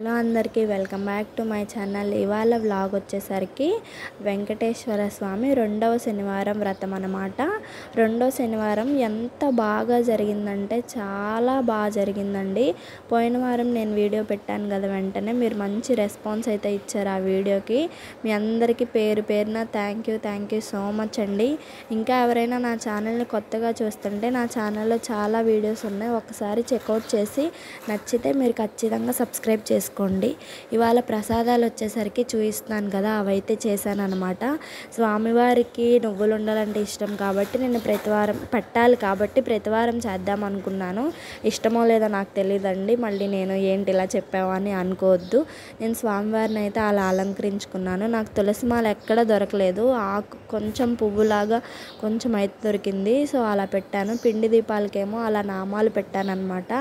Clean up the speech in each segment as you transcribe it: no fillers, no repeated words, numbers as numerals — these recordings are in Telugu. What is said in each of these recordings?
హలో అందరికీ welcome back to my channel. ఇవాళ వ్లాగ్ వచ్చేసరికి వెంకటేశ్వర స్వామి రెండవ శనివారం వ్రతం అన్నమాట. రెండవ శనివారం ఎంత బాగా జరిగిందంటే చాలా బాగా జరిగిందండి. పోయిన వారం నేను వీడియో పెట్టాను కదా, వెంటనే మీరు మంచి రెస్పాన్స్ అయితే ఇచ్చారు ఆ వీడియోకి. మీ అందరికీ పేరు పేరున థ్యాంక్ యూ సో మచ్ అండి. ఇంకా ఎవరైనా నా ఛానల్ని కొత్తగా చూస్తుంటే నా ఛానల్లో చాలా వీడియోస్ ఉన్నాయి, ఒకసారి చెక్అవుట్ చేసి నచ్చితే మీరు ఖచ్చితంగా సబ్స్క్రైబ్ చేసుకోండి. ఇవాళ ప్రసాదాలు వచ్చేసరికి చూపిస్తున్నాను కదా, అవైతే చేశాను అనమాట. స్వామివారికి నువ్వులు ఉండాలంటే ఇష్టం కాబట్టి నేను ప్రతివారం పెట్టాలి కాబట్టి ప్రతివారం చేద్దాం అనుకున్నాను. ఇష్టమో లేదో నాకు తెలియదండి, మళ్ళీ నేను ఏంటి ఇలా చెప్పావు అని అనుకోవద్దు. నేను స్వామివారిని అయితే అలా అలంకరించుకున్నాను. నాకు తులసిమాల ఎక్కడ దొరకలేదు, ఆకు కొంచెం పువ్వులాగా కొంచెం అయితే దొరికింది, సో అలా పెట్టాను. పిండి దీపాలకేమో అలా నామాలు పెట్టాను అనమాట.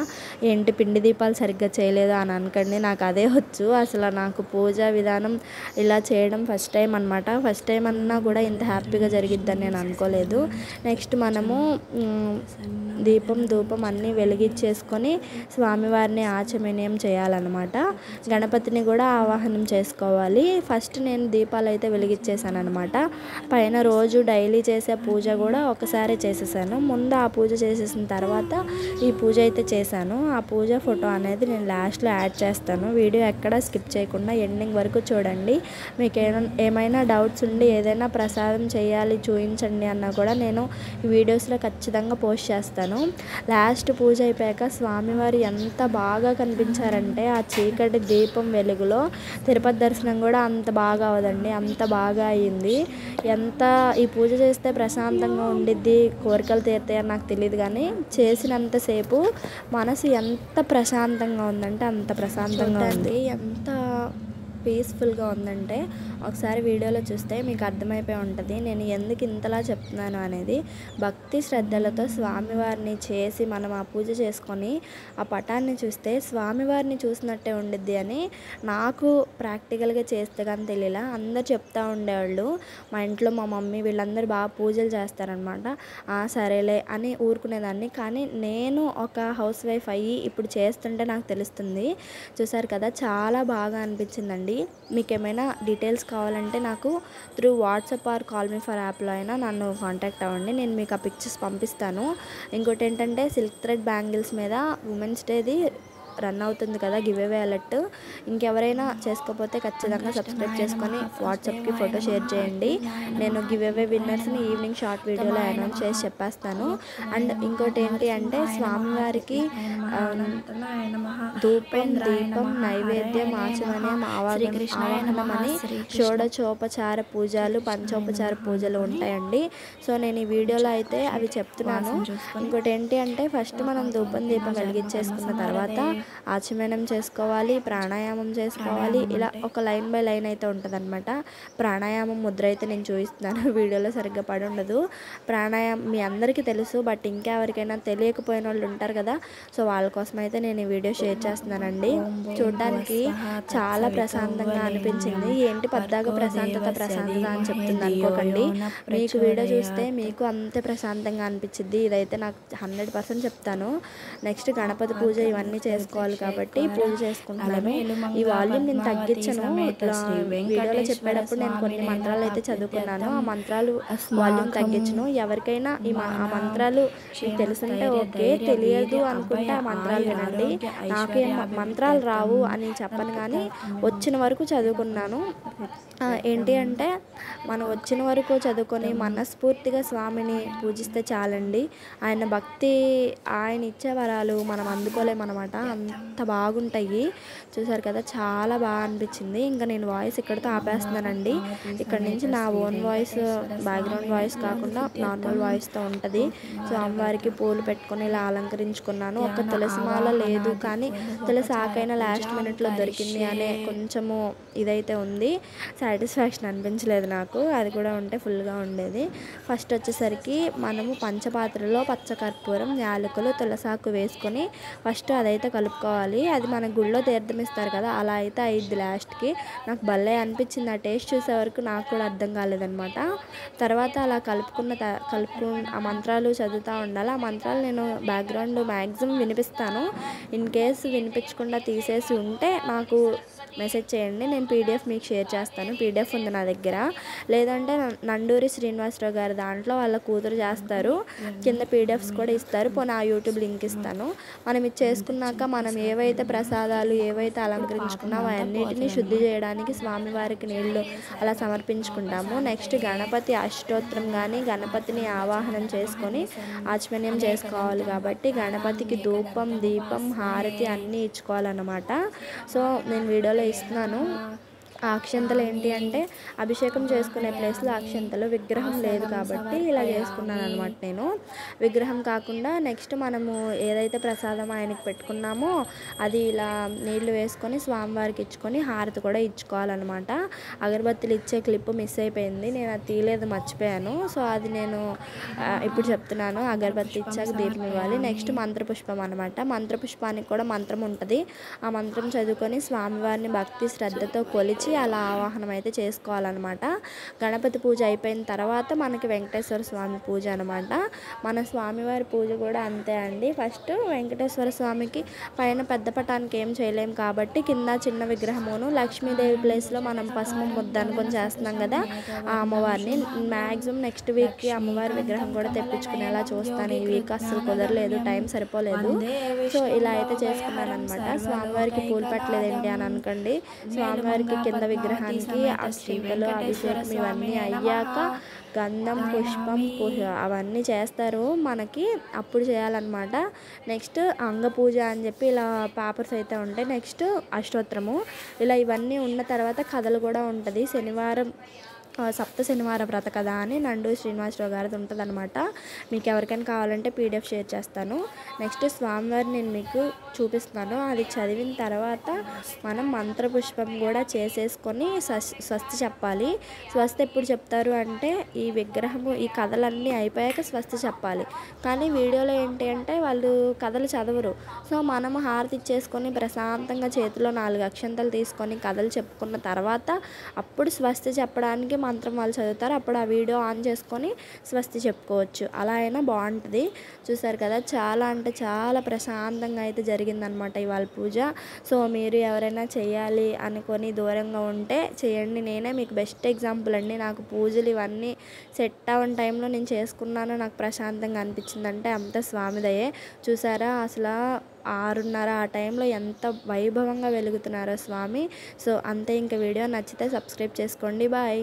ఏంటి పిండి దీపాలు సరిగ్గా చేయలేదు అని అనకండి, నాకు అదే వచ్చు. అసలు నాకు పూజా విధానం ఇలా చేయడం ఫస్ట్ టైం అనమాట. ఫస్ట్ టైం అన్నా కూడా ఇంత హ్యాపీగా జరిగిద్దని నేను అనుకోలేదు. నెక్స్ట్ మనము దీపం ధూపం అన్నీ వెలిగించేసుకొని స్వామివారిని ఆచమనీయం చేయాలన్నమాట. గణపతిని కూడా ఆవాహనం చేసుకోవాలి. ఫస్ట్ నేను దీపాలు అయితే వెలిగించేసాను అనమాట. పైన రోజు డైలీ చేసే పూజ కూడా ఒకసారి చేసేసాను. ముందు ఆ పూజ చేసేసిన తర్వాత ఈ పూజ అయితే చేశాను. ఆ పూజ ఫోటో అనేది నేను లాస్ట్లో యాడ్ చేస్తాను. వీడియో ఎక్కడ స్కిప్ చేయకుండా ఎండింగ్ వరకు చూడండి. మీకు ఏమైనా డౌట్స్ ఉండి ఏదైనా ప్రసాదం చేయాలి చూపించండి అన్నా కూడా నేను ఈ వీడియోస్లో ఖచ్చితంగా పోస్ట్ చేస్తాను. లాస్ట్ పూజ అయిపోయాక స్వామివారు ఎంత బాగా కనిపించారంటే ఆ చీకటి దీపం వెలుగులో తిరుపతి దర్శనం కూడా అంత బాగా అవదండి, అంత బాగా అయ్యింది. ఎంత ఈ పూజ చేస్తే ప్రశాంతంగా ఉండిద్ది, కోరికలు తీరుతాయని నాకు తెలియదు, కానీ చేసినంతసేపు మనసు ఎంత ప్రశాంతంగా ఉందంటే అంత ప్రశాంతంగా ఉంది, ఎంత పీస్ఫుల్గా ఉందంటే ఒకసారి వీడియోలో చూస్తే మీకు అర్థమైపోయి ఉంటుంది నేను ఎందుకు ఇంతలా చెప్తున్నాను అనేది. భక్తి శ్రద్ధలతో స్వామివారిని చేసి మనం ఆ పూజ చేసుకొని ఆ పటాన్ని చూస్తే స్వామివారిని చూసినట్టే ఉండిద్ది అని నాకు ప్రాక్టికల్గా చేస్తే కానీ తెలియలా. అందరు చెప్తూ ఉండేవాళ్ళు, మా ఇంట్లో మా మమ్మీ వీళ్ళందరూ బాగా పూజలు చేస్తారనమాట. సరేలే అని ఊరుకునేదాన్ని, కానీ నేను ఒక హౌస్ వైఫ్ అయ్యి ఇప్పుడు చేస్తుంటే నాకు తెలుస్తుంది. చూసారు కదా, చాలా బాగా అనిపించిందండి. మీకు ఏమైనా డీటెయిల్స్ కావాలంటే నాకు through WhatsApp or call me for యాప్లో అయినా నన్ను కాంటాక్ట్ అవ్వండి, నేను మీకు ఆ పిక్చర్స్ పంపిస్తాను. ఇంకోటి ఏంటంటే సిల్క్ థ్రెడ్ బ్యాంగిల్స్ మీద ఉమెన్స్ డేది రన్ అవుతుంది కదా గివ్ అవే అలర్ట్, ఇంకెవరైనా చేసుకోకపోతే ఖచ్చితంగా సబ్స్క్రైబ్ చేసుకొని వాట్సాప్కి ఫోటో షేర్ చేయండి. నేను గివ్ అవే విన్నర్స్ని ఈవినింగ్ షార్ట్ వీడియోలో అనౌన్స్ చేసి చెప్పేస్తాను. అండ్ ఇంకోటి ఏంటి అంటే స్వామివారికి ధూపం దీపం నైవేద్యం ఆచమనీయం ఆవాహనం అని షోడచోపచార పూజలు పంచోపచార పూజలు ఉంటాయండి. సో నేను ఈ వీడియోలో అయితే అవి చెప్తున్నాను. ఇంకోటి ఏంటి అంటే ఫస్ట్ మనం ధూపం దీపం వెలిగించేసుకున్న తర్వాత ఆచమనం చేసుకోవాలి, ప్రాణాయామం చేసుకోవాలి. ఇలా ఒక లైన్ బై లైన్ అయితే ఉంటుంది అనమాట. ప్రాణాయామం ముద్ర అయితే నేను చూపిస్తున్నాను, వీడియోలో సరిగ్గా పడి ఉండదు. ప్రాణాయామం మీ అందరికీ తెలుసు, బట్ ఇంకా ఎవరికైనా తెలియకపోయిన వాళ్ళు ఉంటారు కదా, సో వాళ్ళ కోసం అయితే నేను ఈ వీడియో షేర్ చేస్తున్నానండి. చూడడానికి చాలా ప్రశాంతంగా అనిపించింది. ఏంటి పద్దాగా ప్రశాంతత అని చెప్తుంది అనుకోకండి, మీకు వీడియో చూస్తే మీకు అంతే ప్రశాంతంగా అనిపించింది. ఇదైతే నాకు 100% చెప్తాను. నెక్స్ట్ గణపతి పూజ ఇవన్నీ చేసుకోవాలి కాబట్టి పూజ చేసుకుంటున్నాను. ఈ వాల్యూమ్ నేను తగ్గించను, వీడియోలో చెప్పేటప్పుడు నేను కొన్ని మంత్రాలు అయితే చదువుకున్నాను, ఆ మంత్రాలు వాల్యూమ్ తగ్గించను. ఎవరికైనా ఆ మంత్రాలు మీకు తెలుసుంటే ఓకే, తెలియదు అనుకుంటే ఆ మంత్రాలు వినండి. నాకేం మంత్రాలు రావు అని చెప్పను, కానీ వచ్చిన వరకు చదువుకున్నాను. ఏంటి అంటే మనం వచ్చిన వరకు చదువుకొని మనస్ఫూర్తిగా స్వామిని పూజిస్తే చాలండి. ఆయన భక్తి, ఆయన ఇచ్చే వరాలు మనం అందుకోలేమన్నమాట, అంత బాగుంటాయి. చూసారు కదా, చాలా బాగా అనిపించింది. ఇంకా నేను వాయిస్ ఇక్కడితో ఆపేస్తున్నానండి. ఇక్కడ నుంచి నా ఓన్ వాయిస్, బ్యాక్గ్రౌండ్ వాయిస్ కాకుండా నార్మల్ వాయిస్తో ఉంటుంది. సో అమ్మవారికి పూలు పెట్టుకొని ఇలా అలంకరించుకున్నాను. ఒక తులసిమాల లేదు, కానీ తులసి ఆకైనా లాస్ట్ మినిట్లో దొరికింది అనే కొంచెము ఇదైతే ఉంది. సాటిస్ఫాక్షన్ అనిపించలేదు నాకు, అది కూడా ఉంటే ఫుల్గా ఉండేది. ఫస్ట్ వచ్చేసరికి మనము పంచపాత్రలో పచ్చకర్పూరం యాలకులు తులసాకు వేసుకొని ఫస్ట్ అదైతే కలుపుకోవాలి. కలుపుకోవాలి. అది మన గుళ్ళో తీర్థం ఇస్తారు కదా, అలా అయితే అయ్యిద్ది లాస్ట్కి. నాకు భలే అనిపించింది. ఆ టేస్ట్ చూసే వరకు నాకు కూడా అర్థం కాలేదనమాట. తర్వాత అలా ఆ మంత్రాలు చదువుతూ ఉండాలి. ఆ మంత్రాలు నేను బ్యాక్గ్రౌండ్ మ్యాక్సిమం వినిపిస్తాను. ఇన్ కేస్ వినిపించకుండా తీసేసి ఉంటే నాకు మెసేజ్ చేయండి, నేను పీడిఎఫ్ మీకు షేర్ చేస్తాను. పీడిఎఫ్ ఉంది నా దగ్గర. లేదంటే నండూరి శ్రీనివాసరావు గారి దాంట్లో వాళ్ళ కూతురు చేస్తారు, కింద పీడిఎఫ్స్ కూడా ఇస్తారు. పోనీ ఆ యూట్యూబ్ లింక్ ఇస్తాను. మనం ఇది చేసుకున్నాక మనం ఏవైతే ప్రసాదాలు ఏవైతే అలంకరించుకున్నామో అవన్నిటిని శుద్ధి చేయడానికి స్వామివారికి నీళ్ళు అలా సమర్పించుకుంటాము. నెక్స్ట్ గణపతి అష్టోత్తరం కానీ గణపతిని ఆవాహనం చేసుకొని ఆచమన్యం చేసుకోవాలి. కాబట్టి గణపతికి ధూపం దీపం హారతి అన్నీ ఇచ్చుకోవాలన్నమాట. సో నేను వీడియోలో ఇస్తున్నాను. ఆ అక్షంతలు ఏంటి అంటే అభిషేకం చేసుకునే ప్లేస్లో అక్షంతలు, విగ్రహం లేదు కాబట్టి ఇలా చేసుకున్నాను అనమాట నేను. విగ్రహం కాకుండా నెక్స్ట్ మనము ఏదైతే ప్రసాదం ఆయనకి పెట్టుకున్నామో అది ఇలా నీళ్లు వేసుకొని స్వామివారికి ఇచ్చుకొని హారతి కూడా ఇచ్చుకోవాలన్నమాట. అగరబత్తులు ఇచ్చే క్లిప్ మిస్ అయిపోయింది, నేను అది తీయలేదు, మర్చిపోయాను. సో అది నేను ఇప్పుడు చెప్తున్నాను. అగరబత్తి ఇచ్చాక దీపం ఇవ్వాలి. నెక్స్ట్ మంత్రపుష్పం అనమాట. మంత్రపుష్పానికి కూడా మంత్రం ఉంటుంది. ఆ మంత్రం చదువుకొని స్వామివారిని భక్తి శ్రద్ధతో కొలిచి అలా ఆవాహనం అయితే చేసుకోవాలన్నమాట. గణపతి పూజ అయిపోయిన తర్వాత మనకి వెంకటేశ్వర స్వామి పూజ అనమాట. మన స్వామివారి పూజ కూడా అంతే అండి. ఫస్ట్ వెంకటేశ్వర స్వామికి పైన పెద్ద పటానికి ఏం చేయలేం కాబట్టి కింద చిన్న విగ్రహమును, లక్ష్మీదేవి ప్లేస్లో మనం పసుపు ముద్ద అనుకొని చేస్తున్నాం కదా ఆ అమ్మవారిని. మ్యాక్సిమం నెక్స్ట్ వీక్కి అమ్మవారి విగ్రహం కూడా తెప్పించుకునేలా చూస్తాను. ఈ వీక్ అస్సలు కుదరలేదు, టైం సరిపోలేదు. సో ఇలా అయితే చేసుకున్నాను అనమాట. స్వామివారికి పూలు పెట్టలేదేంటి అని అనుకోండి. స్వామివారికి కింద విగ్రహానికి అక్షింతలు అభిషేకం ఇవన్నీ అయ్యాక గంధం పుష్పం అవన్నీ చేస్తారు మనకి, అప్పుడు చేయాలన్నమాట. నెక్స్ట్ అంగ పూజ అని చెప్పి ఇలా పేపర్స్ అయితే ఉంటాయి. నెక్స్ట్ అష్టోత్తరము. ఇలా ఇవన్నీ ఉన్న తర్వాత కథలు కూడా ఉంటుంది. శనివారం సప్త శనివార వ్రత కథ అని నండూరి శ్రీనివాసరావు గారిది ఉంటుంది అనమాట. మీకు ఎవరికైనా కావాలంటే పీడిఎఫ్ షేర్ చేస్తాను. నెక్స్ట్ స్వామివారిని నేను మీకు చూపిస్తున్నాను. అది చదివిన తర్వాత మనం మంత్రపుష్పం కూడా చేసేసుకొని స్వస్తి చెప్పాలి. స్వస్తి ఎప్పుడు చెప్తారు అంటే ఈ విగ్రహము ఈ కథలన్నీ అయిపోయాక స్వస్తి చెప్పాలి. కానీ వీడియోలో ఏంటి అంటే వాళ్ళు కథలు చదవరు. సో మనము హారతి ఇచ్చేసుకొని ప్రశాంతంగా చేతిలో 4 అక్షంతలు తీసుకొని కథలు చెప్పుకున్న తర్వాత అప్పుడు స్వస్తి చెప్పడానికి మంత్రం వాళ్ళు చదువుతారు. అప్పుడు ఆ వీడియో ఆన్ చేసుకొని స్వస్తి చెప్పుకోవచ్చు. అలా అయినా బాగుంటుంది. చూసారు కదా, చాలా అంటే చాలా ప్రశాంతంగా అయితే జరిగిందనమాట ఇవాళ పూజ. సో మీరు ఎవరైనా చేయాలి అనుకొని దూరంగా ఉంటే చేయండి. నేనే మీకు బెస్ట్ ఎగ్జాంపుల్ అండి. నాకు పూజలు ఇవన్నీ సెట్ అవ్వని టైంలో నేను చేసుకున్నాను. నాకు ప్రశాంతంగా అనిపించిందంటే అంత స్వామిదయే. చూసారా అసలు 6:30 ఆ టైంలో ఎంత వైభవంగా వెలుగుతున్నారో స్వామి. సో అంతే. ఇంకా వీడియో నచ్చితే సబ్స్క్రైబ్ చేసుకోండి. బాయ్.